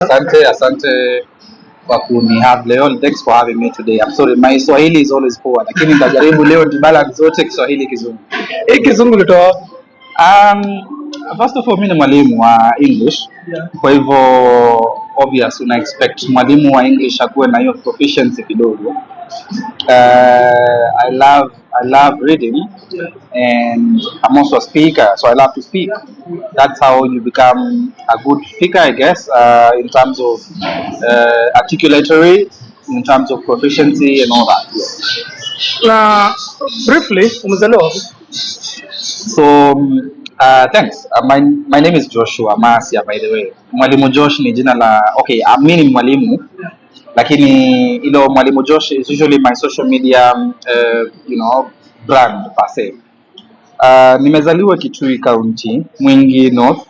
Asante kwa have leo. Thanks for having me today. I'm sorry, my Swahili is always poor, lakini nitajaribu leo balance zote Kiswahili Kizungu. Kizungu litoa. First of all, mimi ni mwalimu wa English. Kwa hivyo obvious una expect mwalimu wa English akuwe na hiyo proficiency kidogo. I love reading, and I'm also a speaker, so I love to speak. That's how you become a good speaker, I guess, in terms of articulatory, in terms of proficiency and all that. Yeah. Briefly, umezaliwa? So thanks. My name is Joshua Masia, by the way. Mwalimu Josh ni jina la, okay, mimi ni mwalimu, lakini ilo Mwalimu Josh is usually my social media brand per se. Nimezaliwa Kitui County, Mwingi North.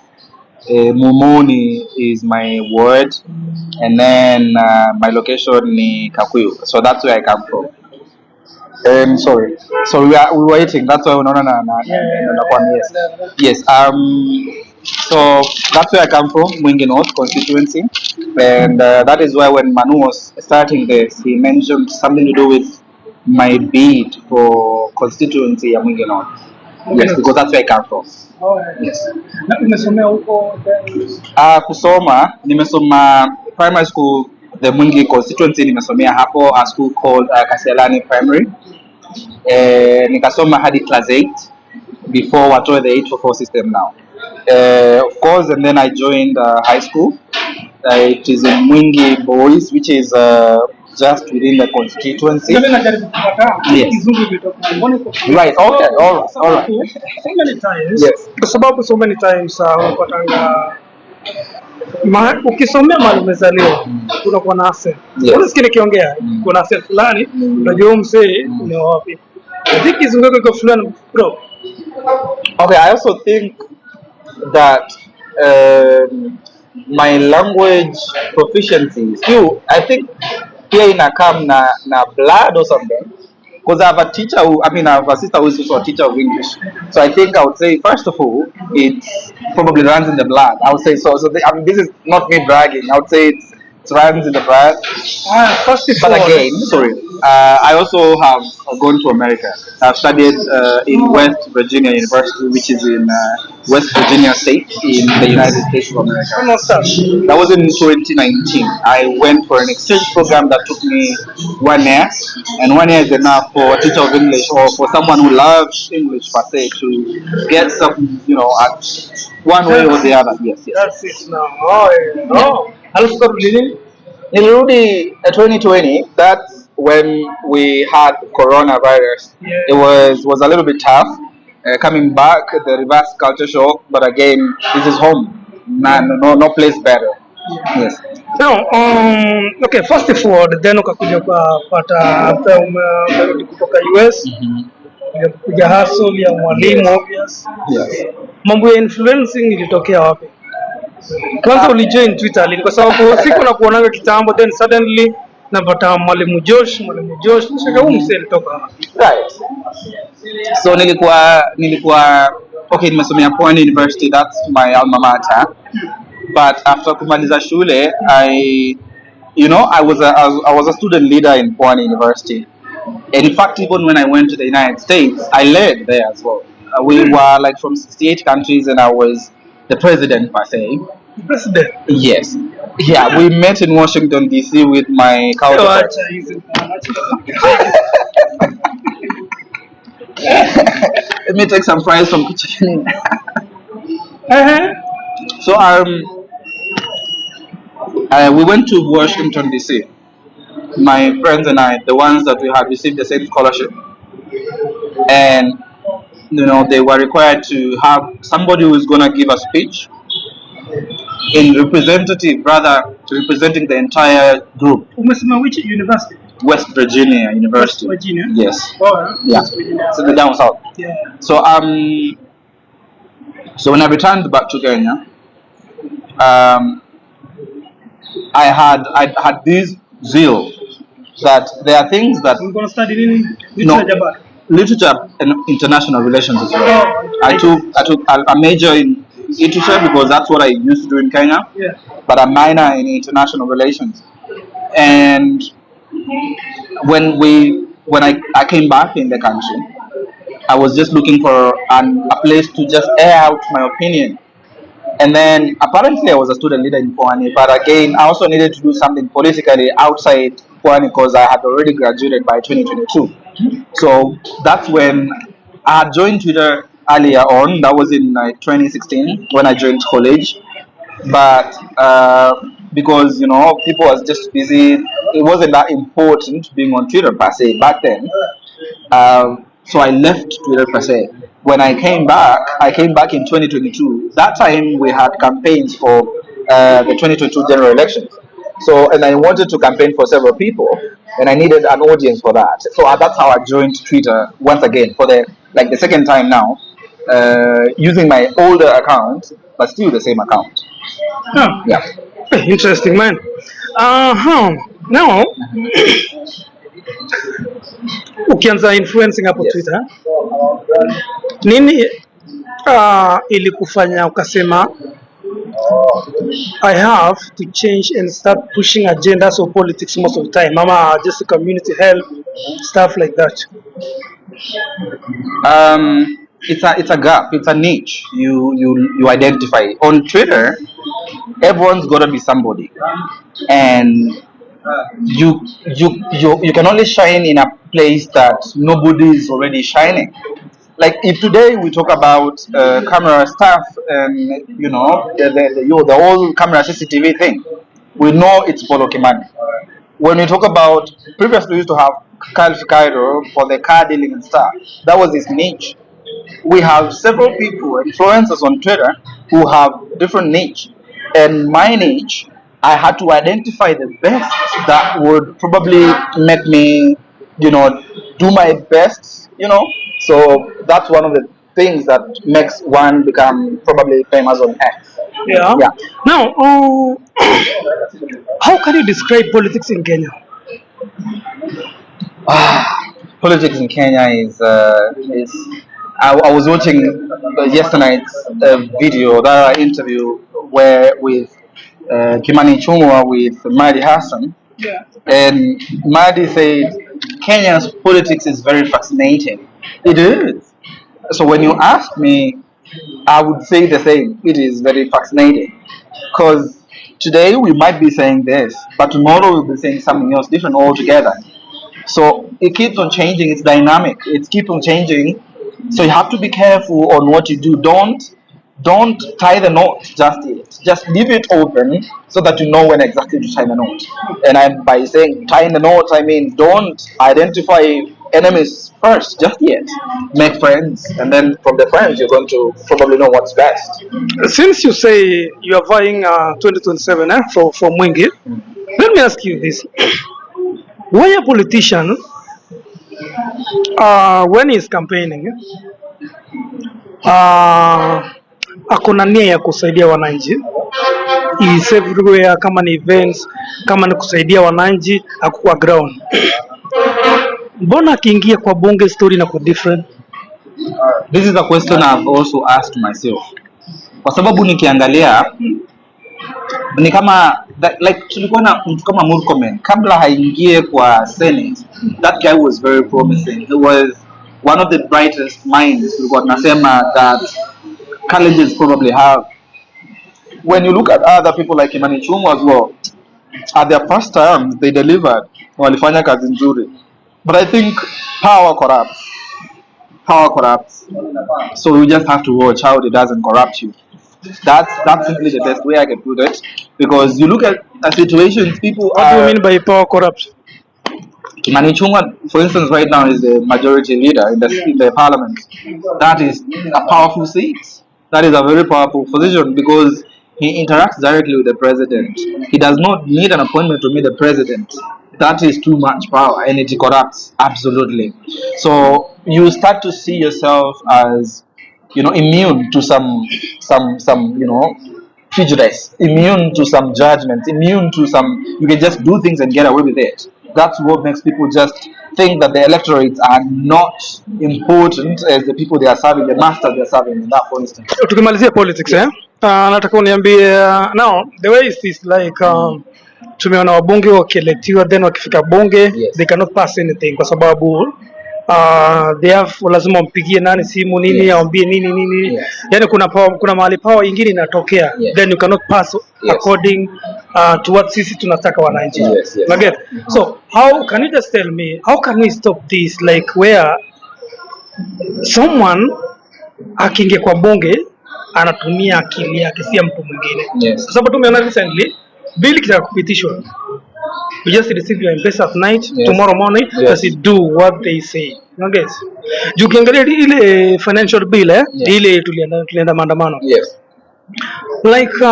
Mumoni is my word, and then my location ni Kakuyu, so that's where I come from. Sorry, so we were eating, that's why unaona yes. So that's where I come from, Mwingi North constituency, and that is why when Manuu was starting this, he mentioned something to do with my bid for constituency ya Mwingi North. Yes, because that's where I come from. Yes. Umesomea huko? Kusoma, nimesoma primary school, the Mwingi constituency, nimesomea hapo, a school called Kasialani Primary. Nikasoma hadi class 8 before watoe the 844 system now. Of course, and then I joined high school. It is in Mwingi Boys, which is just within the constituency. Yes. Right, okay, all right. So many times. Yes. So many times unapatanga ukisomea mahali umezaliwa unakuwa na accent. Unasikia nikiongea kuna accent fulani unajua msee ni wapi. I think Kizungu iko fulani bro. Okay, I also think that my language proficiency still, I think here in Akam na blood or something, because I have a teacher I have a sister who is also a teacher of English. So I think I would say, first of all, it probably runs in the blood. I would say so. This is not me bragging. I would say it runs in the blood. But again, sorry, I also have gone to America. I've studied in West Virginia University, which is in West Virginia State in the United States of America. That was in 2019. I went for an exchange program that took me 1 year, and 1 year is enough for a teacher of English or for someone who loves English per se to get some, at one way or the other. Yes. That's it now. Oh. Nilirudi 2020. That's when we had coronavirus. Yeah. It was a little bit tough coming back, the reverse culture shock. But again, this is home. No place better. Yes. Now, okay. First of all, then ukakuja kupata after umerudi kutoka US. Kuja hustle ya mwalimu obvious. Yes. Mambo ya influencing ilitokea wapi? Kwanza ulijoin Twitter kwa sababu siku na kuonaga kitambo, then suddenly napata Mwalimu Josh nishaka mse alitoka. Right. So nilikuwa okay, nimesomea PWANI University, that's my alma mater. But after kumaliza shule, I was a student leader in PWANI University. And in fact, even when I went to the United States, I led there as well. We were like from 68 countries, and I was the president per se. The president? Yes. Yeah, we met in Washington D.C. with my counterpart. Let me take some fries from Kitchen. So we went to Washington D.C. My friends and I, the ones that we had received the same scholarship, and they were required to have somebody who is going to give a speech representing the entire group. Which university? West Virginia University. West Virginia? Yes. Oh, yeah. So the down south. Yeah. So when I returned back to Kenya, I had this zeal that there are things that we're going to study in literature and international relations as well. I took a major in literature because that's what I used to do in Kenya, Yeah. but a minor in international relations. And when I came back in the country, I was just looking for a place to just air out my opinion. And then apparently I was a student leader in PWANI, but again I also needed to do something politically outside PWANI because I had already graduated by 2022. So that's when I had joined Twitter earlier on. That was in 2016 when I joined college. But because people was just busy, it wasn't that important being on Twitter per se back then. So I left Twitter per se. When I came back in 2022. That time we had campaigns for the 2022 general elections. So, and I wanted to campaign for several people, and I needed an audience for that. So that's how I joined Twitter once again for the second time now, using my older account, but still the same account. Huh. Yeah. Interesting, man. Now ukianza influencing hapo Yes. Twitter, nini ilikufanya ukasema I have to change and start pushing agendas of politics most of the time, mama, just community help, stuff like that? It's a gap. It's a niche. You identify on Twitter. Everyone's got to be somebody, and you can only shine in a place that nobody is already shining. Like if today we talk about camera stuff and the whole camera CCTV thing, we know it's Polo Kimani. When we talk about previously we used to have Kyle Cairo for the car dealing and stuff, that was his niche. We have several people, influencers on Twitter, who have different niche. And my niche, I had to identify the best that would probably make me, do my best. So that's one of the things that makes one become probably famous on X. Yeah. Yeah. Now, how can you describe politics in Kenya? Politics in Kenya is. I was watching yesterday night's video, that interview where with Kimani Chungwa with Mahdi Hassan, Yeah. and Mahdi said Kenya's politics is very fascinating. It is. So when you ask me, I would say the same. It is very fascinating because today we might be saying this, but tomorrow we'll be saying something else different altogether. So it keeps on changing. It's dynamic. It keeps on changing. So you have to be careful on what you do. Don't tie the knot just yet. Just leave it open so that you know when exactly to tie the knot. And by saying tying the knot, I mean don't identify enemies first just yet. Make friends, and then from the friends you're going to probably know what's best. Since you say you are vying 2027 for Mwingi, let me ask you this. Why a politician, when he's campaigning, ako na nia ya kusaidia wananchi, is everywhere, kama ni events, kama ni kusaidia wananchi, ako kwa ground. Mbona akiingia kwa bunge story na kwa different? This is a question I've also asked myself. Kwa sababu nikiangalia ni kama like tulikuwa na mtu kama Murkomen kabla haingie kwa Senate. That guy was very promising. He was one of the brightest minds. Tulikuwa tunasema that colleges probably have. When you look at other people like Imani Chungwa as well, at their first term they delivered, walifanya kazi nzuri. But I think power corrupts. Power corrupts. So you just have to watch how it doesn't corrupt you. That's simply the best way I can put it. Because you look at situations, people What do you mean by power corrupt? Kimani Chungwa, for instance, right now is the majority leader in the parliament. That is a powerful seat. That is a very powerful position because he interacts directly with the president. He does not need an appointment to meet the president. That is too much power and it corrupts absolutely. So you start to see yourself as immune to some prejudice, immune to some judgments, immune to some. You can just do things and get away with it. That's what makes people just think that the electorates are not important as the people they are serving, the masters they are serving in that, for instance. Tukimalizia politics, Yes. nataka uniambie now the way is this like tumeona wabunge wakielektiwa then wakifika bunge Yes. they cannot pass anything kwa sababu they have lazima wampigie nani simu nini, Yes. awambie nini. Yes. Yani kuna mahali power ingine inatokea. Yes. Then you cannot pass Yes. according to what sisi tunataka wananchi. Yes, yes. Naget. So how can you just tell me how can we stop this like where someone akiingia kwa bunge anatumia akili yake, si ya mtu mwingine. Yes. Kwa sababu tumeona recently bill kitaka kupitishwa, you just receive your M-Pesa at night, Yes. tomorrow morning, Yes. just do what they say. Guys, juu ukiangalia ile financial bill Yes. ile tulienda maandamano, Yes. like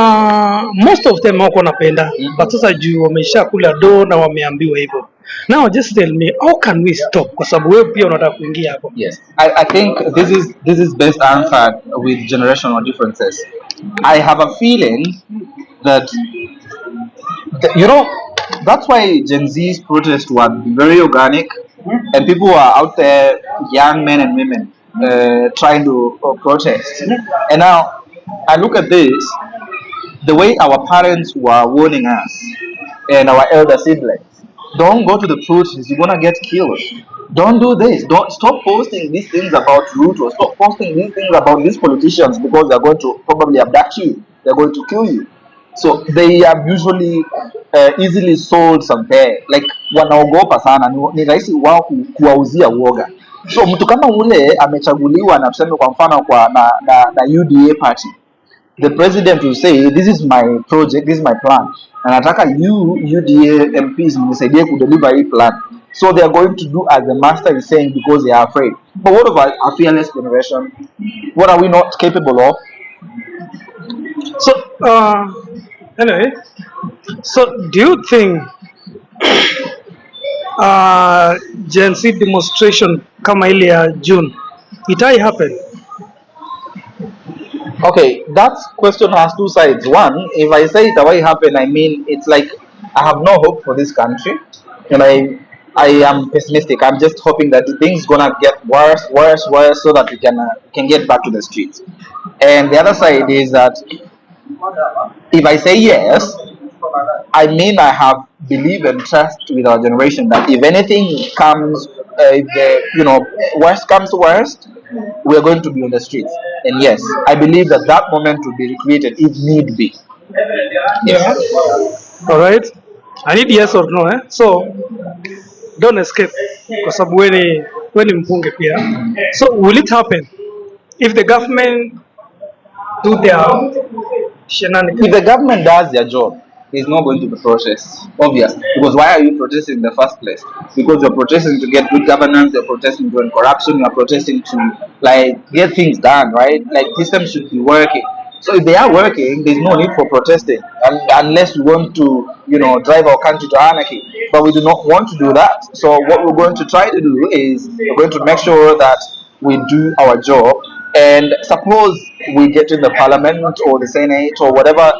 most of them wako napenda, but sasa juu wamesha kula do na wameambiwa hivyo. Now just tell me how can we stop, kwa sababu wewe pia unataka kuingia hapo. Yes, I think this is best answered with generational differences. I have a feeling that you know that's why Gen Z's protests were very organic, and people were out there, young men and women, trying to protest. And now I look at this, the way our parents were warning us and our elder siblings, don't go to the protests, you're gonna get killed. Don't do this. Don't stop posting these things about Ruto. Stop posting these things about these politicians because they're going to probably abduct you. They're going to kill you. So they are usually easily sold somewhere. Like wanaogopa sana, ni rahisi wao kuwauzia uoga. So mtu kama ule amechaguliwa na tuseme kwa mfano kwa na UDA party, the president will say this is my project, this is my plan, na nataka you UDA MPs mnisaidie kudeliver hii plan. So they are going to do as the master is saying because they are afraid. But what about our fearless generation? What are we not capable of? So anyway, so do you think Gen Z demonstration kama ile ya June itai happen? Okay, that question has two sides. One, if I say it away happen, I mean it's like I have no hope for this country, and I am pessimistic. I'm just hoping that things gonna get worse, so that we can get back to the streets. And the other side is that if I say yes, I mean I have belief and trust with our generation that if anything comes, if the worst comes to worst, we are going to be on the streets. And yes, I believe that moment will be recreated if need be. Yes. All right. I need yes or no. So don't escape kwa sababu wewe ni mbunge pia. So will it happen if the government do their shenanigans? If the government does their job, there's not going to be protests, obvious. Because why are you protesting in the first place? Because you're protesting to get good governance, you're protesting to end corruption, you're protesting to get things done, right? Like systems should be working. So if they are working, there's no need for protesting, unless we want to, drive our country to anarchy. But we do not want to do that. So what we're going to try to do is we're going to make sure that we do our job. And suppose we get in the parliament or the senate or whatever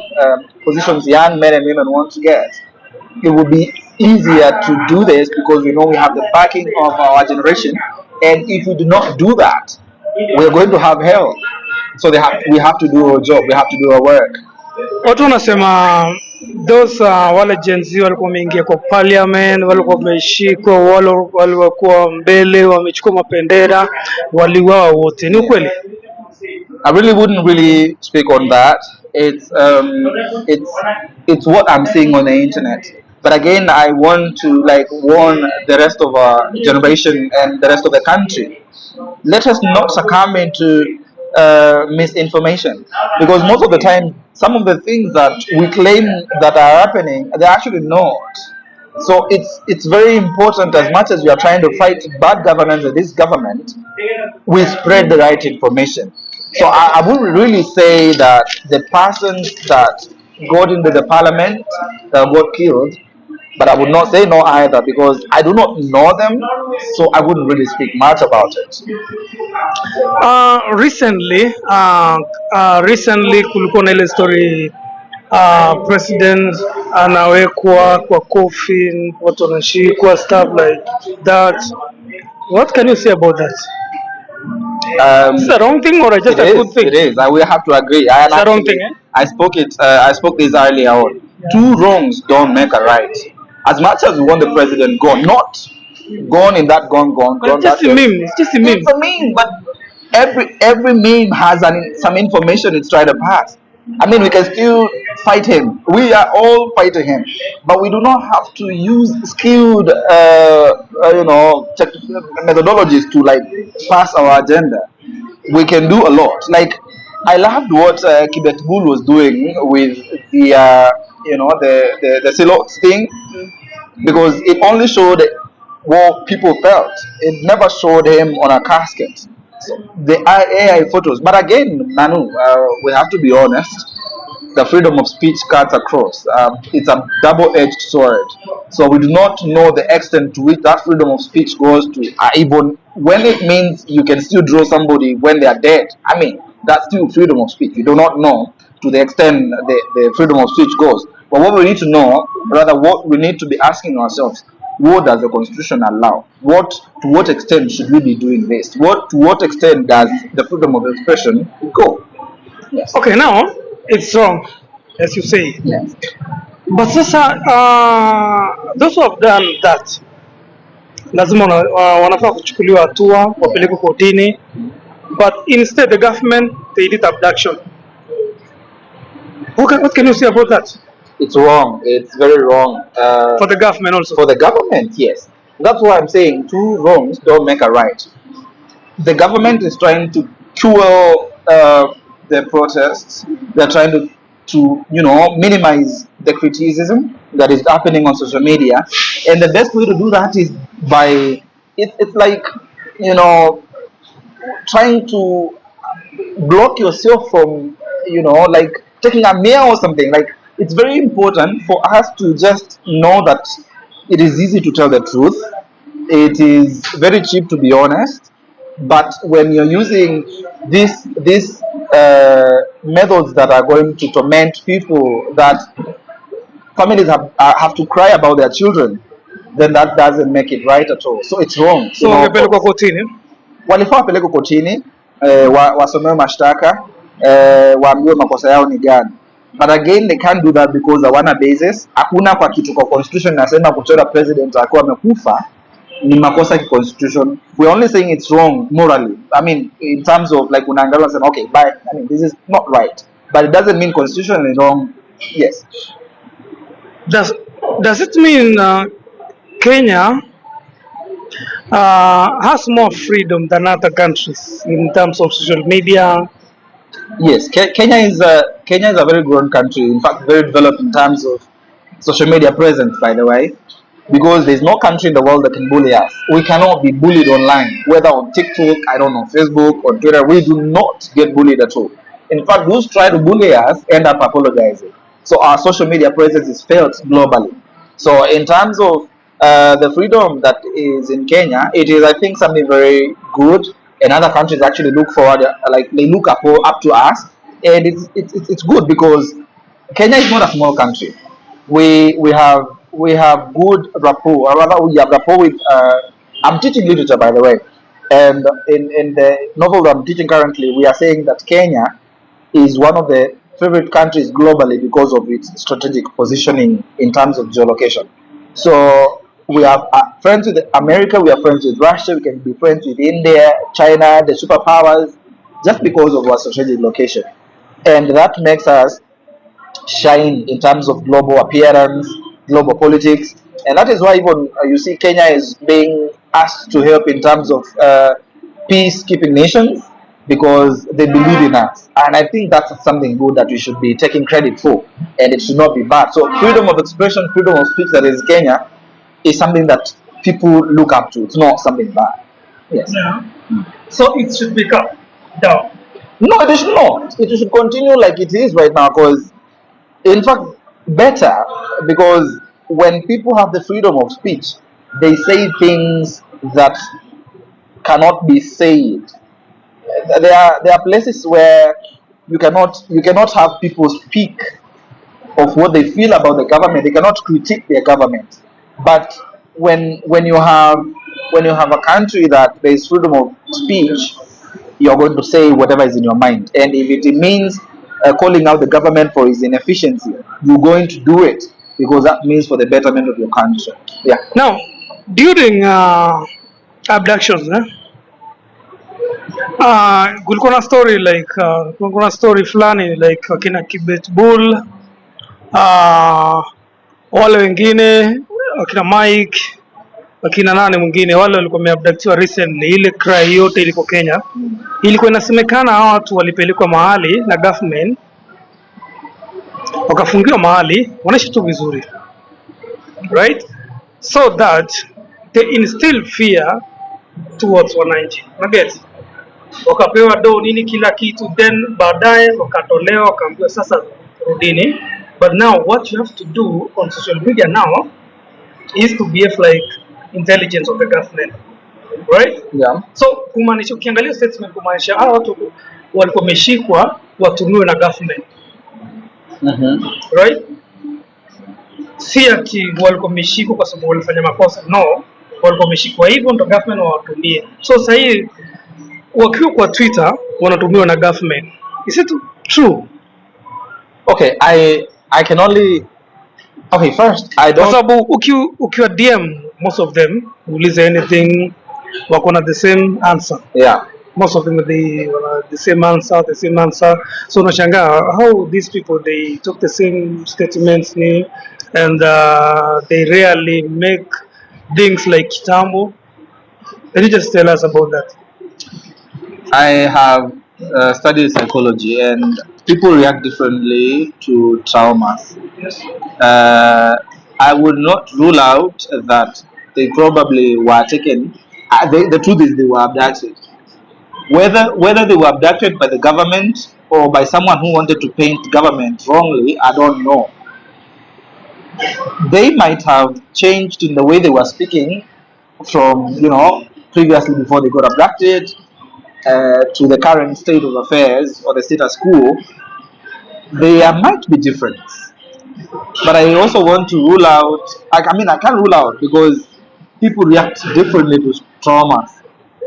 positions young men and women want to get, it will be easier to do this because we know we have the backing of our generation. And if we do not do that, we're going to have hell. So we have to do our job, we have to do our work. Watu wanasema those wale Gen Z walikuwa wameingia kwa parliament, walikuwa wameshikwa, wale walikuwa mbele wamechukua mapendera, waliwao wote. Ni ukweli? I really wouldn't really speak on that. It's what I'm seeing on the internet. But again, I want to warn the rest of our generation and the rest of the country. Let us not succumb into misinformation, because most of the time some of the things that we claim that are happening, they're actually not. So it's very important, as much as we are trying to fight bad governance in this government, we spread the right information. So I wouldn't really say that the persons that got into the parliament got killed, but I would not say no either, because I do not know them, so I wouldn't really speak much about it. Recently kulikuwa na ile story president anawekwa kwa coffin, watu wanashikwa, stuff like that. What can you say about that? Is it a wrong thing or just a good thing? It is. I will have to agree. And It's a wrong actually, thing, eh? I spoke this earlier on. Two wrongs don't make a right. As much as we want the president gone, not gone in that gone. But just a meme. It's just a meme. It's a meme, but every meme has some information it's trying to pass. I mean, we can still fight him. We are all fighting him, but we do not have to use skilled, methodologies to like pass our agenda. We can do a lot. Like I loved what Kibet Bull was doing with the the silos thing, because it only showed what people felt. It never showed him on a casket. So the AI photos. But again, Manu, we have to be honest. The freedom of speech cuts across. It's a double-edged sword. So we do not know the extent to which that freedom of speech goes to. Even when it means you can still draw somebody when they are dead. I mean, that's still freedom of speech. We do not know to the extent the freedom of speech goes. But what we need to know, rather, what we need to be asking ourselves: what does the Constitution allow? To what extent should we be doing this? To what extent does the freedom of expression go? Yes. Okay, now it's wrong, as you say. Yes. But sasa, those who have done that lazima wanafaa kuchukuliwa hatua, wapelekwe kotini. But instead the government they did abduction. What can you say about that? It's wrong. It's very wrong. For the government also. For the government, yes. That's why I'm saying two wrongs don't make a right. The government is trying to fuel the protests. They're trying to minimize the criticism that is happening on social media, and the best way to do that is by it's like trying to block yourself from like taking a meal or something. Like it's very important for us to just know that it is easy to tell the truth, it is very cheap to be honest, but when you're using these methods that are going to torment people, that families have to cry about their children, then that doesn't make it right at all. So it's wrong. So wangepelekwa kotini. Walifaa wapelekwe kotini, wasomewe mashtaka, waambiwe makosa yao ni gani. But again they can't do that because hawana basis. Hakuna kwa kitu kwa constitution nasema kuchora president akiwa amekufa ni makosa ki constitution. We're only saying it's wrong morally. I mean in terms of like unaangalia unasema okay, but I mean this is not right. But it doesn't mean constitution is wrong. Yes. Does it mean Kenya has more freedom than other countries in terms of social media? Yes, Kenya is a very grown country. In fact, very developed in terms of social media presence. By the way, because there's no country in the world that can bully us. We cannot be bullied online, whether on TikTok, I don't know, Facebook or Twitter. We do not get bullied at all. In fact, those try to bully us end up apologizing. So our social media presence is felt globally. So in terms of the freedom that is in Kenya, it is, I think, something very good. And other countries actually look forward, like they look up to us, and it's good because Kenya is not a small country. We have good rapport, or rather we have rapport with. I'm teaching literature, by the way, and in the novel that I'm teaching currently, we are saying that Kenya is one of the favorite countries globally because of its strategic positioning in terms of geolocation. So we are friends with America, we are friends with Russia, we can be friends with India, China, the superpowers, just because of our strategic location. And that makes us shine in terms of global appearance, global politics. And that is why even you see Kenya is being asked to help in terms of peacekeeping nations, because they believe in us. And I think that's something good that we should be taking credit for, and it should not be bad. So freedom of expression, freedom of speech that is Kenya is something that people look up to. It's not something bad. Yes. Yeah. So it should be cut down. No, it should not. It should continue like it is right now, because in fact better, because when people have the freedom of speech, they say things that cannot be said. There are places where you cannot have people speak of what they feel about the government. They cannot critique their government. But when you have a country that there is freedom of speech, you're going to say whatever is in your mind. And if it means calling out the government for its inefficiency, you're going to do it because that means for the betterment of your country. Yeah. Now, during abductions, kulikuwa na story like kulikuwa na story fulani like wakina Kibet Bull, wale wengine wakina Mike, wakina nane mwingine, wale walikuwa wameabductiwa recently. Ile cry yote iliko Kenya, ilikuwa inasemekana hao watu walipelekwa mahali na government, wakafungiwa mahali, wanaishi tu vizuri, right? So that they instill fear towards wananchi, unaget, wakapewa do nini kila kitu, then baadaye wakatolewa, wakaambiwa sasa rudini. But now what you have to do on social media now is to behave like intelligence of the government, right? Yeah. So kumaanisha, ukiangalia statement, kumaanisha hao watu walikuwa wameshikwa watumiwe na government. Right? Si ati walikuwa wameshikwa kwa sababu walifanya makosa, no, walikuwa wameshikwa hivyo ndo government wawatumie. So sasa hii wakiwa kwa Twitter wanatumiwa na government. Is it true? Okay, I can only, okay, first I don't, kwa sababu ukiwa DM most of them ulize anything wako na the same answer. Yeah. Most of them the same answer. So unashangaa how these people they took the same statements and they rarely make things like kitambo. Can you just tell us about that? I have studied psychology, and people react differently to traumas. Yes. I would not rule out that they probably were taken. The truth is they were abducted. Whether they were abducted by the government or by someone who wanted to paint government wrongly, I don't know. They might have changed in the way they were speaking from, previously before they got abducted to the current state of affairs or the status quo. There might be difference. But I also want to rule out, I can't rule out because people react differently to traumas.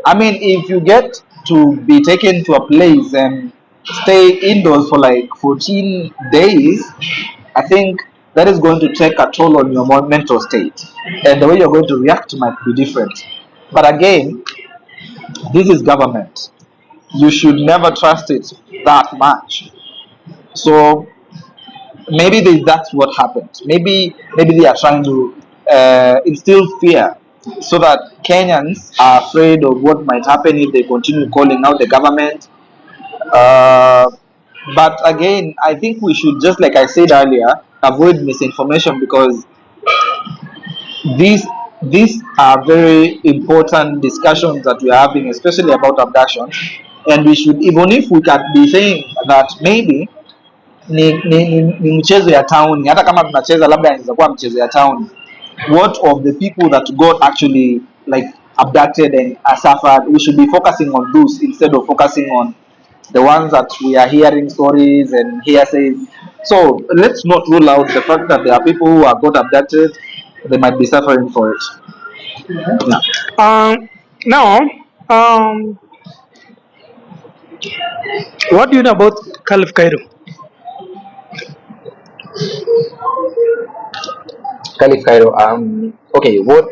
I mean, if you get to be taken to a place and stay indoors for like 14 days, I think that is going to take a toll on your mental state. And the way you're going to react might be different. But again, this is government. You should never trust it that much. So maybe that's what happened. Maybe they are trying to instill fear so that Kenyans are afraid of what might happen if they continue calling out the government. But again, I think we should, just like I said earlier, avoid misinformation because these are very important discussions that we are having, especially about abductions. And we should, even if we can be saying that maybe ni mchezo ya town, hata kama tunacheza labda inaweza kuwa mchezo ya town, what of the people that got actually like abducted and suffered? We should be focusing on those instead of focusing on the ones that we are hearing stories and hearsays. So let's not rule out the fact that there are people who have got abducted. They might be suffering for it. Yeah. Now, what do you know about Caliph Cairo? Caliph Cairo. Okay. What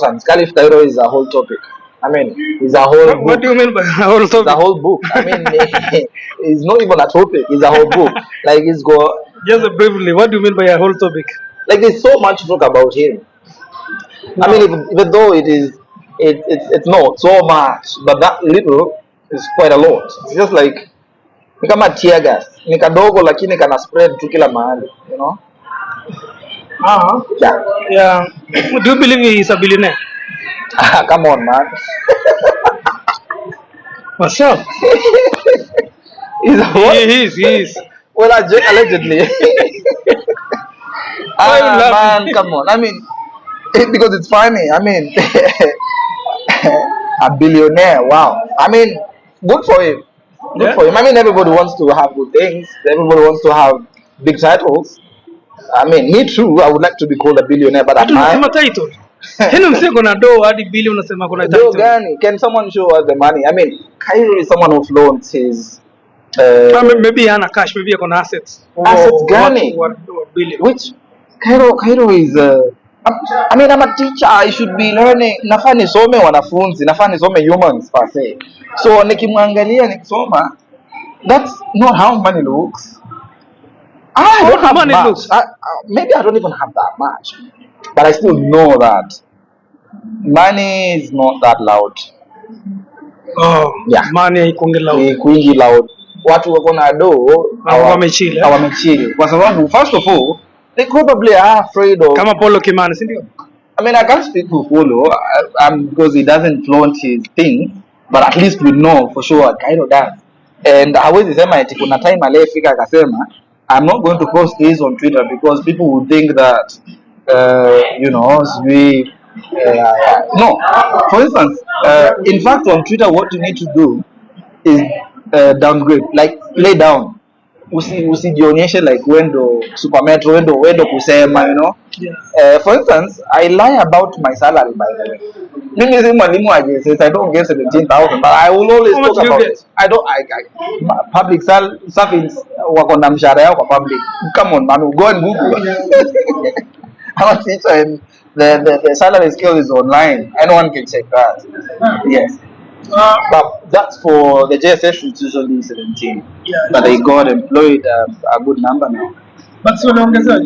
terms? Caliph Cairo is a whole topic. I mean, it's a whole book. What do you mean by a whole topic? It's a whole book. I mean, it's not even a topic. It's a whole book. Like it's go. Just briefly, what do you mean by a whole topic? Like there's so much talk about him. No. I mean, even though it's not so much, but that little is quite a lot. It's just like ni kama tear gas, ni kadogo lakini kana spread tu kila mahali, Yeah. Do you believe he is a billionaire? Come on, man. What's up? He's a what? He is. Well, allegedly. Man, come on. I mean, because it's funny. I mean, a billionaire. Wow. I mean, good for him. Good for him. I mean, everybody wants to have good things. Everybody wants to have big titles. I mean, me too. I would like to be called a billionaire, but Hata am unasema I? title. Yaani msee kuna do hadi bili unasema kuna Do title. gani? Can someone show us the money? I mean, Cairo is someone who flaunts his Maybe hana cash, maybe kuna assets. assets gani? Wa billion. Which Cairo is I mean, I'm a teacher. I should be learning. Nafaa nisome wanafunzi, nafaa nisome humans per se. So nikimwangalia nikisoma, that's not how money looks. I How don't do have money much. looks? Maybe I don't even have that much, but I still know that money is not that loud. Oh, Yeah, money haikongi loud. ni kwingi loud. Watu wako na do Wamechile. hawamechili kwa sababu first of all they probably are afraid of. Kama Polo Kimani, si ndio? I mean, I can't speak for Polo because he doesn't flaunt his thing, but at least we know for sure Cairo does. And hawezi sema eti kuna time aliyefika akasema I'm not going to post this on Twitter because people would think that we no. For instance, in fact on Twitter what you need to do is downgrade, like lay down. Usijionyeshe like wendo super metro wendo kusema, you know. For instance, I lie about my salary, by the way. Mimi si mwalimu wa JSS, I don't get 17,000, but I will always talk about it. Public service wako na mshahara yao kwa public. Come on, Manuu, go and Google. I'm a teacher and the salary scale is online. Anyone can check that. Yes. But that's for the JSS, it's usually 17. Yeah, but they got employed a good number now. But so ongeza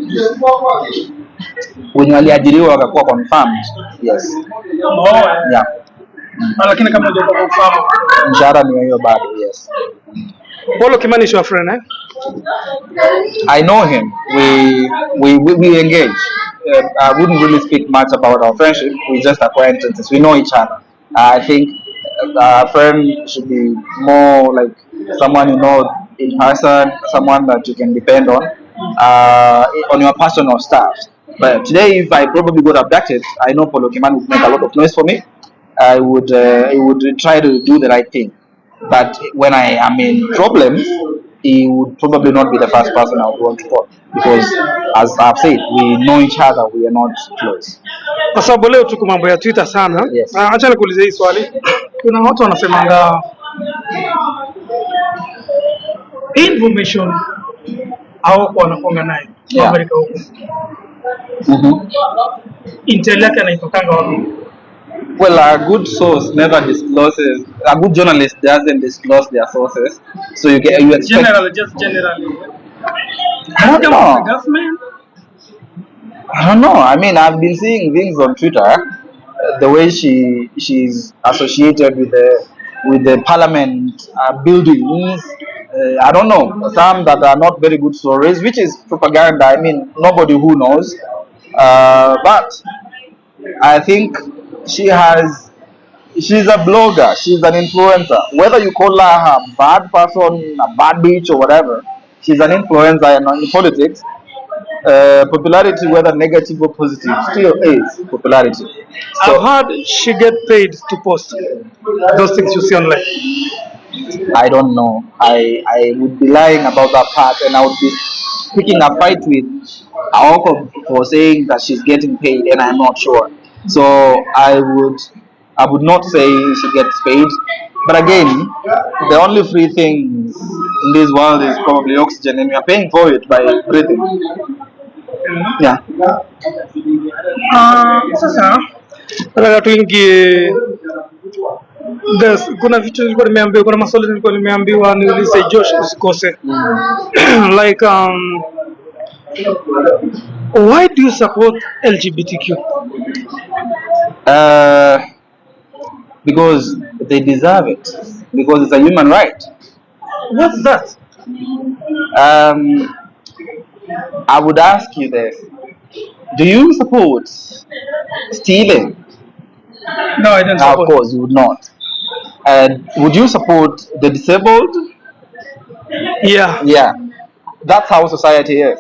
Wenye waliajiriwa wakakuwa confirmed. Yes. Yeah. Lakini kama hujatoka kufahamu. Mshahara ni hiyo bado, yes. Polo Kimani is your friend, eh? I know him. We engage. I wouldn't really speak much about our friendship. We're just acquaintances. We know each other. I think a friend should be more like someone you know in person, someone that you can depend on your personal stuff. But today, if I probably got abducted, I know Polo Kimani would make a lot of noise for me. I would try to do the right thing. But when I am in problems, he would probably not be the first person I would want to call, because as I've said, we know each other, we are not close. Kwa sababu leo tuko mambo ya Twitter sana. Yes. Acha nikuulize hii swali. Kuna watu wanasemanga information au kwa wanakonga naye Amerika huko. Intel yake anaipokanga wapi? Well, a good source never discloses. A good journalist doesn't disclose their sources, so you expect. Generally. I don't know. Government. I don't know. I mean, I've been seeing things on Twitter, the way she's associated with the parliament buildings. I don't know, some that are not very good stories, which is propaganda. I mean, nobody who knows. But I think she's a blogger, she's an influencer. Whether you call her a bad person, a bad bitch, or whatever, she's an influencer. And in politics, popularity, whether negative or positive, still is popularity. So, I've heard she get paid to post those things you see online. I don't know. I would be lying about that part, and I would be picking a fight with Aoko for saying that she's getting paid, and I'm not sure. So I would not say she gets paid. But again, the only free things in this world is probably oxygen, and we are paying for it by breathing. Yeah. Sasa nataka tuingie. Kuna vitu nilikuwa nimeambiwa, kuna maswali nilikuwa nimeambiwa niulize Josh usikose. Like why do you support LGBTQ? Because they deserve it. Because it's a human right. What's that? I would ask you this: do you support stealing? No, I don't support. Of course, you would not. And would you support the disabled? Yeah. Yeah. That's how society is.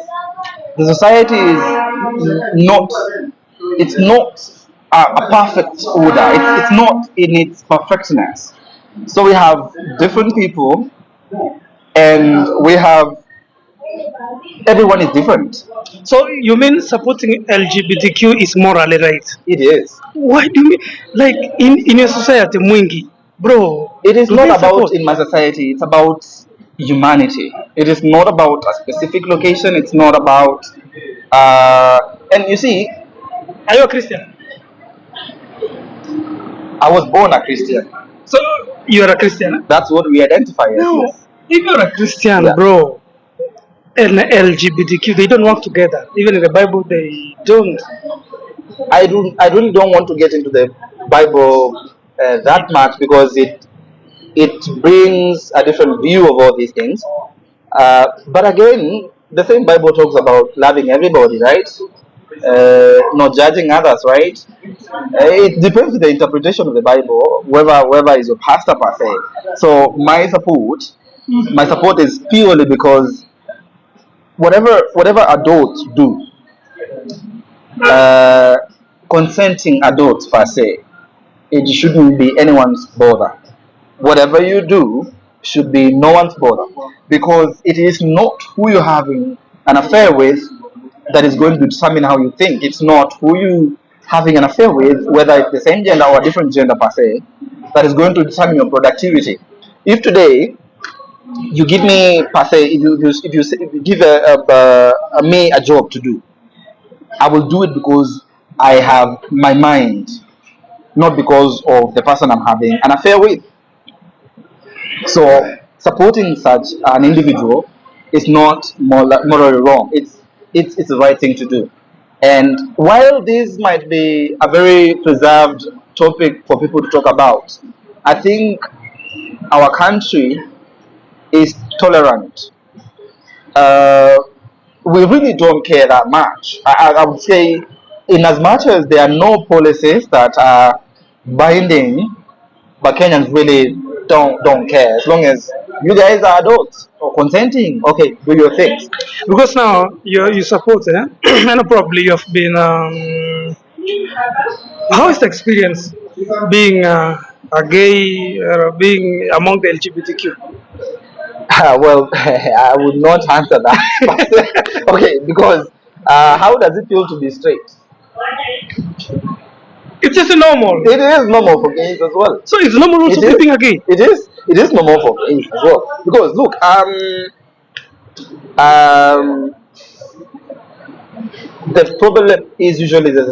The society is not. It's not a perfect order. It's not in its perfectness. So we have different people, and we have Everyone is different. So you mean supporting LGBTQ is morally right? It is. Why do you like in your society, Mwingi, bro? It is Do not they about support? in my society. It's about humanity. It is not about a specific location. It's not about. And you see, Are you a Christian? I was born a Christian. So you are a Christian? That's what we identify as. No, Yes. if you're a Christian, Yeah. bro, and LGBTQ, they don't work together. Even in the Bible, they don't. I really don't want to get into the Bible that much because it brings a different view of all these things. But again, the same Bible talks about loving everybody, right? Not judging others, right? It depends on the interpretation of the Bible, whether is your pastor per se. So my support is purely because whatever adults do, uh, consenting adults per se, it shouldn't be anyone's bother. Whatever you do should be no one's bother because it is not who you're having an affair with that is going to determine how you think. It's not who you having an affair with, whether it's the same gender or a different gender per se, that is going to determine your productivity. If today you give me per se, if you give me a job to do, I will do it because I have my mind, not because of the person I'm having an affair with. So supporting such an individual is not morally wrong. It's the right thing to do. And while this might be a very preserved topic for people to talk about, I think our country is tolerant. Uh, we really don't care that much. I would say, in as much as there are no policies that are binding, but Kenyans really don't care. As long as you guys are adults or consenting, okay, do your things. Because now you support, eh? I know probably you have been. How is the experience being a gay, being among the LGBTQ? Well, I would not answer that. Okay, because how does it feel to be straight? It's just normal. It is normal for gays as well. So it's normal also It is. being a gay. It is. It is normal for gays as well. Because look, the problem is usually the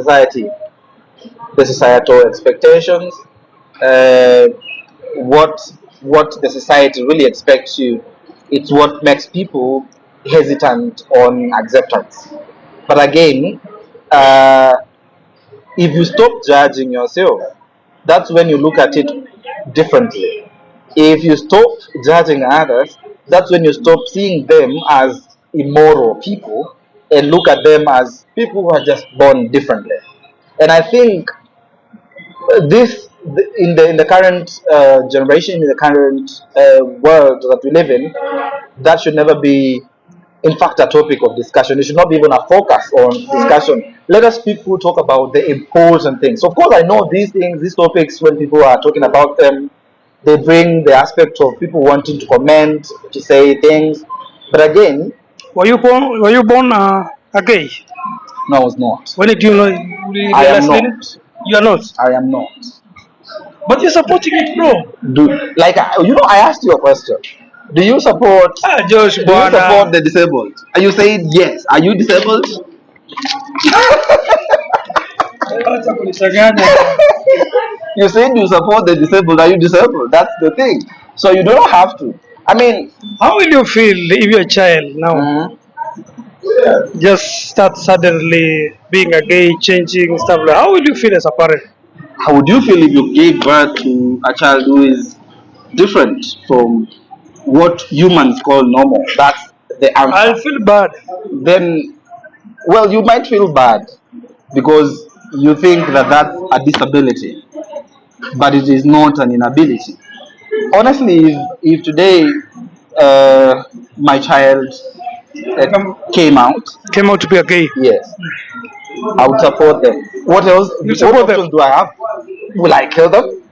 societal expectations, uh, what what the society really expects you. It's what makes people hesitant on acceptance. But again, uh, if you stop judging yourself, that's when you look at it differently. If you stop judging others, that's when you stop seeing them as immoral people and look at them as people who are just born differently. And I think this in the current generation, in the current world that we live in, that should never be, in fact, a topic of discussion. It should not be even a focus on discussion. Let us people talk about the important things. Of course, I know these things, these topics, when people are talking about them, they bring the aspect of people wanting to comment, to say things. But again, Were you born? Were you born a gay? no, I was not. When did you know? I am Realize not. you are not. I am not. But you're supporting it, bro. I asked you a question. Do you support? Josh, Do you Bwana. support the disabled? Are you saying yes? Are you disabled? Acha kunishanganya. You said you support the disabled. Are you disabled? That's the thing. So you don't have to. I mean, How will you feel if your child now mhm. just start suddenly being a gay, changing stuff? Like, how will you feel as a parent? How would you feel if you gave birth to a child who is different from what humans call normal? That's the I'll answer. feel bad. Then, well, you might feel bad because you think that that's a disability, but it is not an inability. Honestly, if today my child came out, Came out to be a gay. yes, I would support them. What else? You What support them. options do I have? Will I kill them?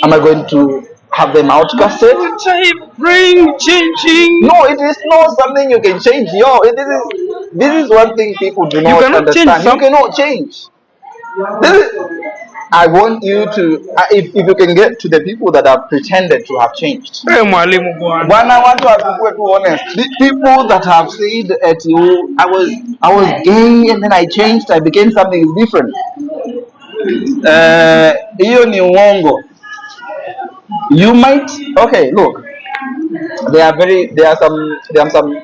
Am I going to have them outcasted? Bro, bring changing. No, it is not something you can change. Yo, this is one thing people do not cannot change understand. You some- cannot change. This is, I want you to, if you can get to the people that have pretended to have changed. Mwalimu bwana. When I want to be honest, the people that have said at you, I was gay and then I changed, I became something different. Hiyo ni uongo. You might, okay, look, there are some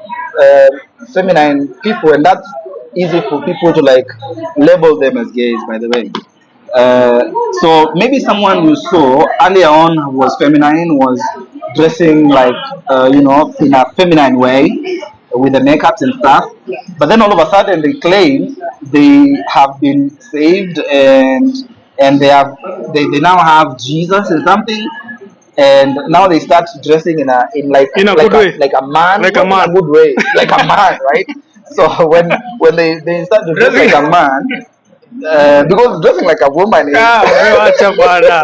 feminine people, and that's easy for people to like label them as gays, by the way. So maybe someone you saw earlier on who was feminine was dressing like in a feminine way with the makeups and stuff, but then all of a sudden they claim they have been saved and they now have Jesus or something, and now they start dressing in a good way. like a man, Like a not man. in a good way, like a man, right? So when they start to dress like a man, because dressing like a woman is Acha bwana.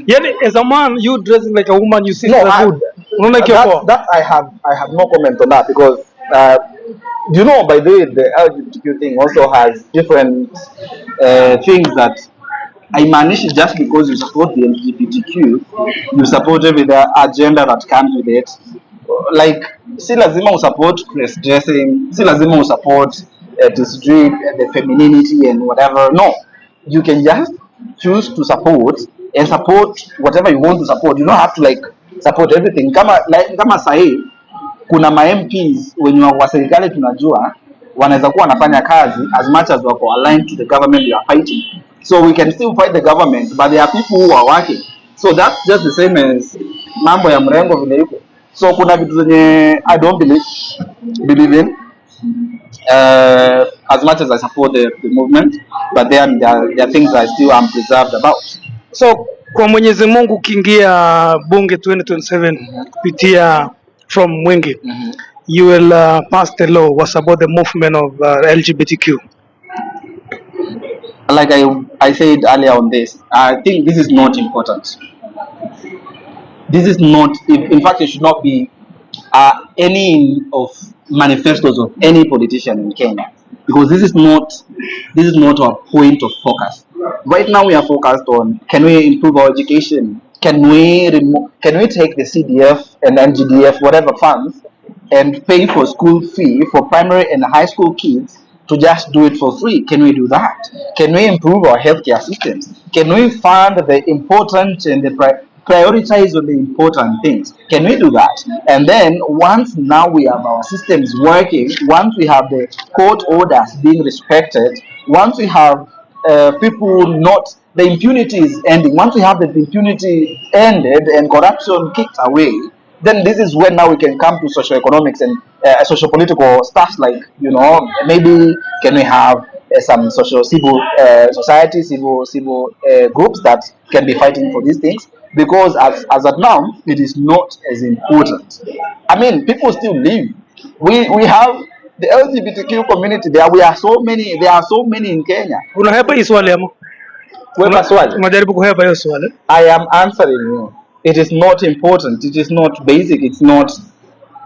Yani, as a man, you dressing like a woman, you see no, that good. Unaona hiyo poa? that I have no comment on that, because by the way, the LGBTQ thing also has different things that haimaanishi just because you support the LGBTQ you support every the agenda that comes with it. Like, si lazima usupport cross dressing, si lazima usupport the femininity and whatever. No, you can just choose to support and support whatever you want to support. You don't have to like support everything. Kama sahi kuna ma MPs wenye wa serikali tunajua wanaweza kuwa wanafanya kazi as much as wako aligned to the government we are fighting. So we can still fight the government, but there are people who are working. So that's just the same as mambo ya mrengo vile iko. So kuna vitu zenye I don't believe in as much as I support the movement, but there are things I still am preserved about. So kwa Mwenyezi Mungu ukiingia bunge 2027 kupitia from Mwingi, you will pass the law was about the movement of LGBTQ. Like I said earlier on this, I think this is not important. This is not, in fact, it should not be any of manifestos of any politician in Kenya, because this is not our point of focus. Right now, we are focused on, can we improve our education? Can we take the CDF and NGDF, whatever funds, and pay for school fee for primary and high school kids to just do it for free? Can we do that? Can we improve our healthcare systems? Can we fund the important and prioritize on the important things? Can we do that? And then once now we have our systems working, once we have the court orders being respected, once we have people not, the impunity is ending, once we have the impunity ended and corruption kicked away, then this is when now we can come to socioeconomics and socio-political stuff, like, maybe can we have some civil society, civil groups that can be fighting for these things, because as at now it is not as important. I mean, people still live. We have the LGBTQ community there. There are so many in Kenya. Unahepa hii swali ama? Weka swali. Unajaribu kuhepa hiyo swali. I am answering you. It is not important. It is not basic. It's not,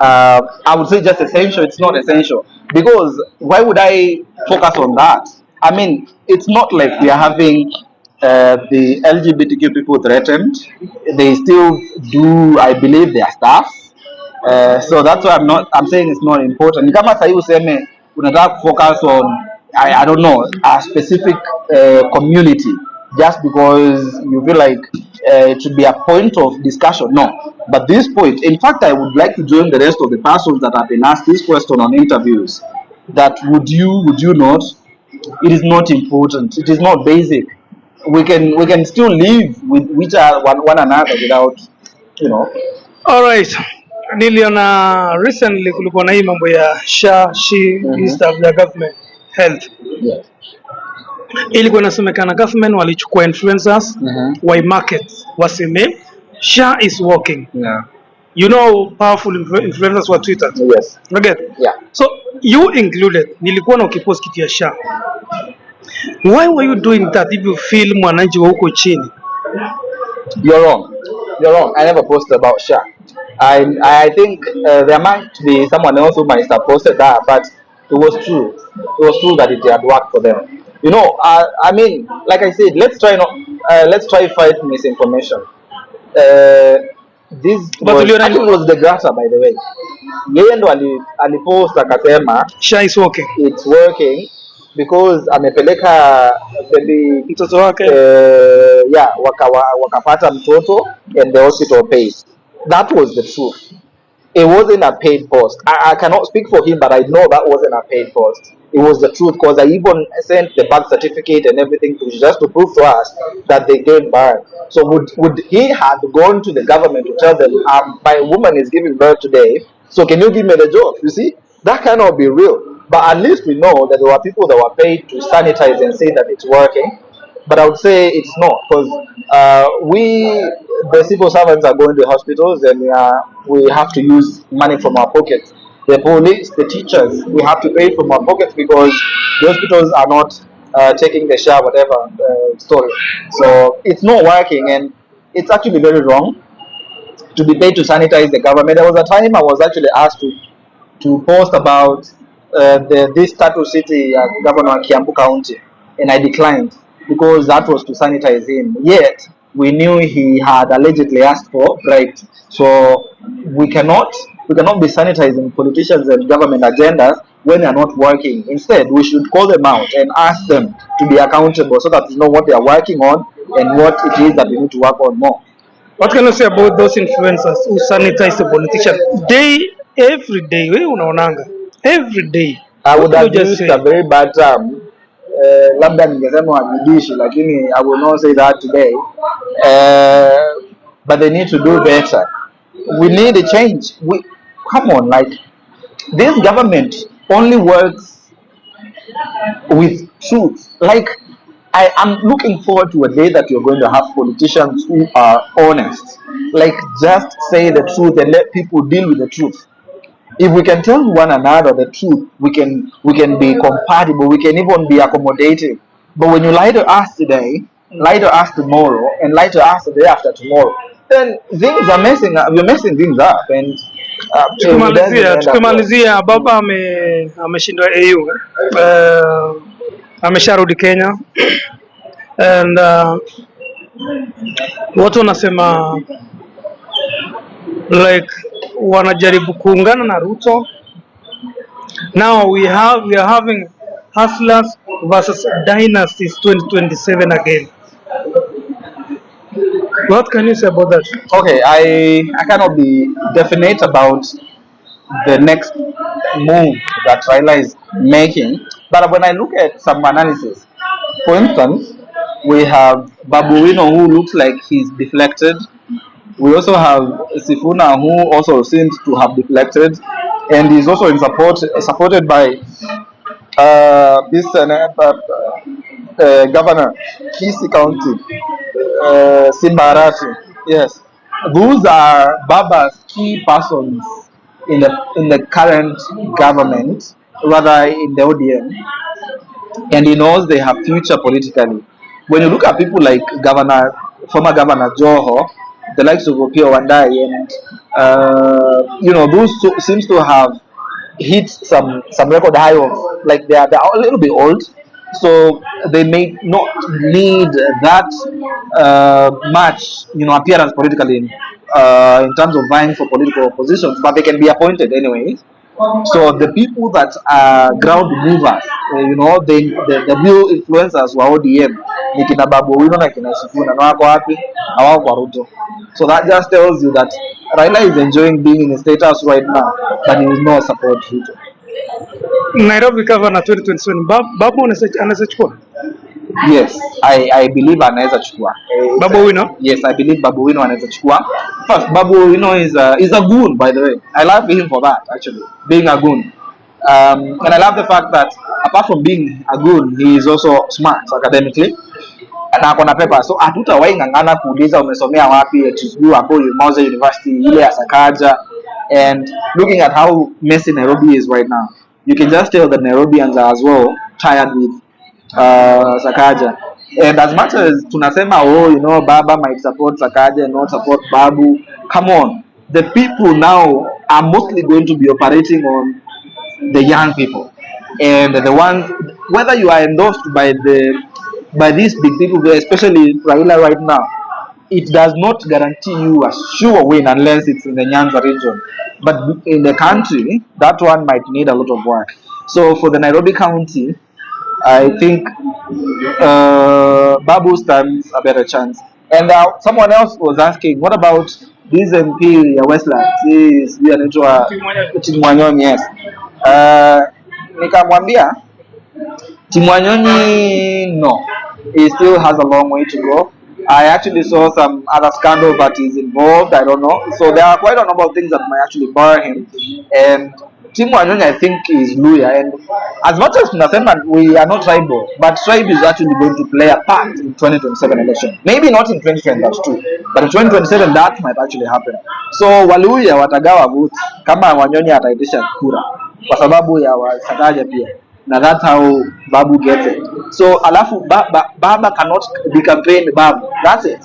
I would say, just essential. It's not essential. Because why would I focus on that? I mean, it's not like we are having the LGBTQ people threatened. They still do, I believe, their stuff. So that's why I'm saying it's not important. Kama sahi useme unataka focus on, I don't know, a specific community just because you feel like it should be a point of discussion. No. But this point, in fact, I would like to join the rest of the persons that have been asked this question on interviews. That would you not? It is not important. It is not basic. We can still live with one another without, All right. Niliona recently kulikuwa na hii mambo ya SHA, hii stuff ya government health. Yes. Ilikuwa inasemekana government walichukua influencers wa market waseme SHA is working. Yeah. You know, powerful influencers wa Twitter. Yes. Okay. Yeah. So you included, nilikuwa na ukipost kitu ya SHA. Why were you doing that if you feel mwananchi wa huko chini? You're wrong. I never posted about SHA. I think there might be someone else who might have posted that, but it was true. It was true that it had worked for them. I mean, like I said, let's try fight misinformation. Uh, this But was uliona actually, it was the Grata, by the way. Yeye ndo alipost akasema Sha is working. it's working because amepeleka maybe Mtoto wake. yeah, wakapata mtoto and the hospital paid. That was the truth. It wasn't a paid post. I cannot speak for him, but I know that wasn't a paid post. It was the truth because I even sent the birth certificate and everything just to prove to us that they gave birth. So would he have gone to the government to tell them, my woman is giving birth today, so can you give me the job? You see, that cannot be real. But at least we know that there were people that were paid to sanitize and say that it's working. But I would say it's not because the civil servants, are going to hospitals and we have to use money from our pockets. The police, the teachers, we have to pay from our pockets because the hospitals are not taking the share, whatever story. So it's not working, and it's actually very wrong to be paid to sanitize the government. There was a time I was actually asked to post about this tattoo city governor of Kiambu County, and I declined because that was to sanitize him. Yet we knew he had allegedly asked for right. So we cannot be sanitizing politicians and government agendas when they are not working. Instead, we should call them out and ask them to be accountable so that we know what they are working on and what it is that we need to work on more. What can you say about those influencers who sanitize the politician? Every day, we unaonanga. Every day. I What would do you have just used say? a very bad term, labda ningesema wabidishi, lakini I will not say that today. But they need to do better. We need a change. Come on, like, this government only works with truth. Like, I am looking forward to a day that you're going to have politicians who are honest. Like, just say the truth and let people deal with the truth. If we can tell one another the truth, we can be compatible, we can even be accommodative. But when you lie to us today, lie to us tomorrow, and lie to us the day after tomorrow, then things are messing up. We're messing things up, and it doesn't end up well. Tukimalizia baba ameshindwa AU. Amesharudi Kenya and watu wanasema like wanajaribu kuungana na Ruto. Now we are having hustlers versus dynasties 2027 again. What can you say about that? Okay, I cannot be definite about the next move that Raila is making, but when I look at some analysis, for instance, we have Babuino, who looks like he's deflected. We also have Sifuna, who also seems to have deflected, and he's also supported by this governor, Kisi County, Simbarati. Yes, those are Baba's key persons in the current government, rather in the ODM, and he knows they have future politically. When you look at people like former Governor Joho, the likes of Opiyo Wandayi, and those seems to have hit some record high of, like, they're a little bit old, so they may not need that much appearance politically in terms of vying for political positions, but they can be appointed anyway. So the people that are ground movers, the real influencers wa ODM ni kina Babu Owino na kina Sifuna, na wako wapi? Hawako kwa Ruto. So that just tells you that Raila is enjoying being in a status right now, but he will not support Ruto. Nairobi governor 2027 Babu anaweza chukua? Yes, I believe anaweza chukua. Babu Owino? Yes, I believe Babu Owino anaweza chukua. First, Babu Owino is a goon, by the way. I love him for that, actually, being a goon. And I love the fact that apart from being a goon, he is also smart academically. Na ako na pepa, so hatutawahi ng'ang'ana kuuliza umesomea wapi, HSU hapo Mauze University ile ya Sakaja. And looking at how messy Nairobi is right now, you can just tell that Nairobians are as well tired with Sakaja. And as much as tunasema Baba might support Sakaja and not support Babu, come on, the people now are mostly going to be operating on the young people, and the ones, whether you are endorsed by these big people, especially Raila right now, it does not guarantee you a sure win unless it's in the Nyanza region. But in the country, that one might need a lot of work. So for the Nairobi County, I think Babu stands a better chance. And someone else was asking, what about this MP ya Westlands? Yes, huyu anaitwa Timwanyonyi, yes. Nikamwambia Timwanyonyi, no, he still has a long way to go. I actually saw some other scandal that is involved. I don't know. So there are quite a number of things that might actually bar him. And Timu Wanyonyi, I think, is Luya. And as much as tunasema we are not tribal, but tribe is actually going to play a part in 2027 election. Maybe not in 2022, but in 2027 that might actually happen. So Waluya watagawa votes kama Wanyonyi ataitisha kura kwa sababu ya Wasakaja pia. Now that's how Babu gets it. So alafu Baba cannot decampaign Babu. That's it.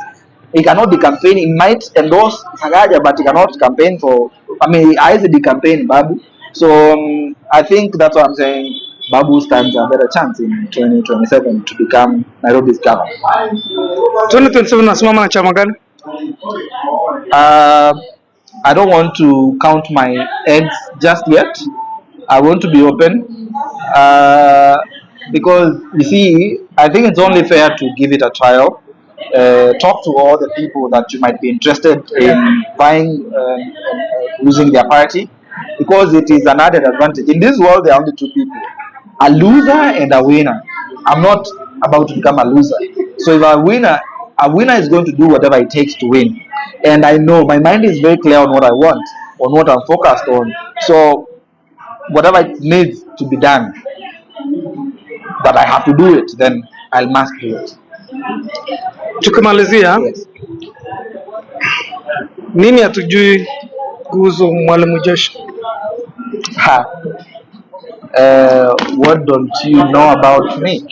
He cannot decampaign. He might endorse Sagaja, but he cannot campaign for. I mean, he has a decampaign Babu. So I think that's what I'm saying. Babu stands a better chance in 2027 to become Nairobi's governor. 2027 nasimama na chama gani? I don't want to count my eggs just yet. I want to be open because you see, I think it's only fair to give it a trial. Talk to all the people that you might be interested in buying, losing their party, because it is an added advantage. In this world, there are only two people: a loser and a winner. I'm not about to become a loser. So if a winner is going to do whatever it takes to win. And I know my mind is very clear on what I want, on what I'm focused on. So whatever it needs to be done, that I have to do it, then I must do it. Tukimalizia, Yes. Nini hatujui kuhusu Mwalimu Josh? What don't you know about me?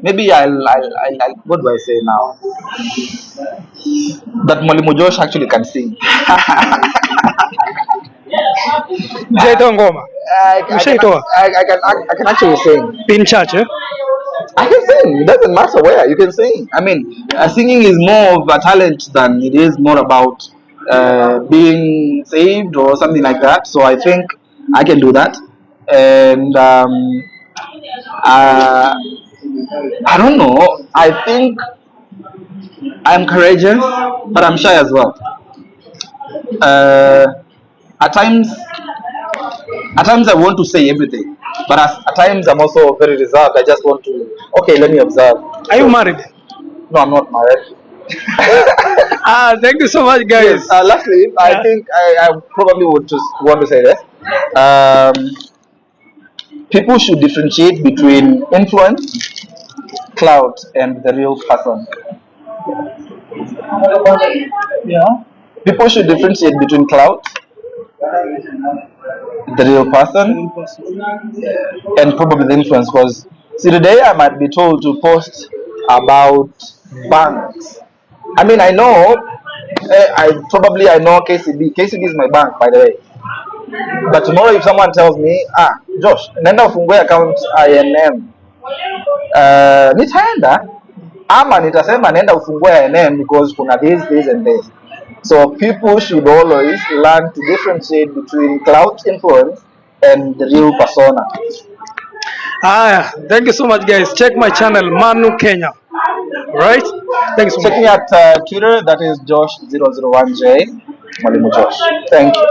Maybe I'll what do I say now? That Mwalimu Josh actually can sing. Jaitoa ngoma. I can actually sing. In church, eh? I can sing. It doesn't matter where you can sing. I mean, singing is more of a talent than it is more about being saved or something like that. So I think I can do that. And I don't know. I think I'm courageous, but I'm shy as well. At times, I want to say everything, but at times I'm also very reserved. I just want to. Okay, let me observe. Are you married? No, I'm not married. Thank you so much, guys. Yes, lastly, I think I probably would just want to say this. People should differentiate between influence, clout, and the real person. Yeah. People should differentiate between clout, the real person, and probably the influence. Because see, today I might be told to post about banks. I mean, I know, I know KCB. KCB is my bank, by the way. But tomorrow, if someone tells me, Josh, nenda ufungue account INM, nitaenda ama nitasema nenda ufungue INM because kuna this and this. So people should always learn to differentiate between clout influence and the real persona. Thank you so much, guys. Check my channel, Manuu Kenya. Right? Thanks so much. Check me at Twitter, that is Josh001J, Mwalimu Josh. Thank you.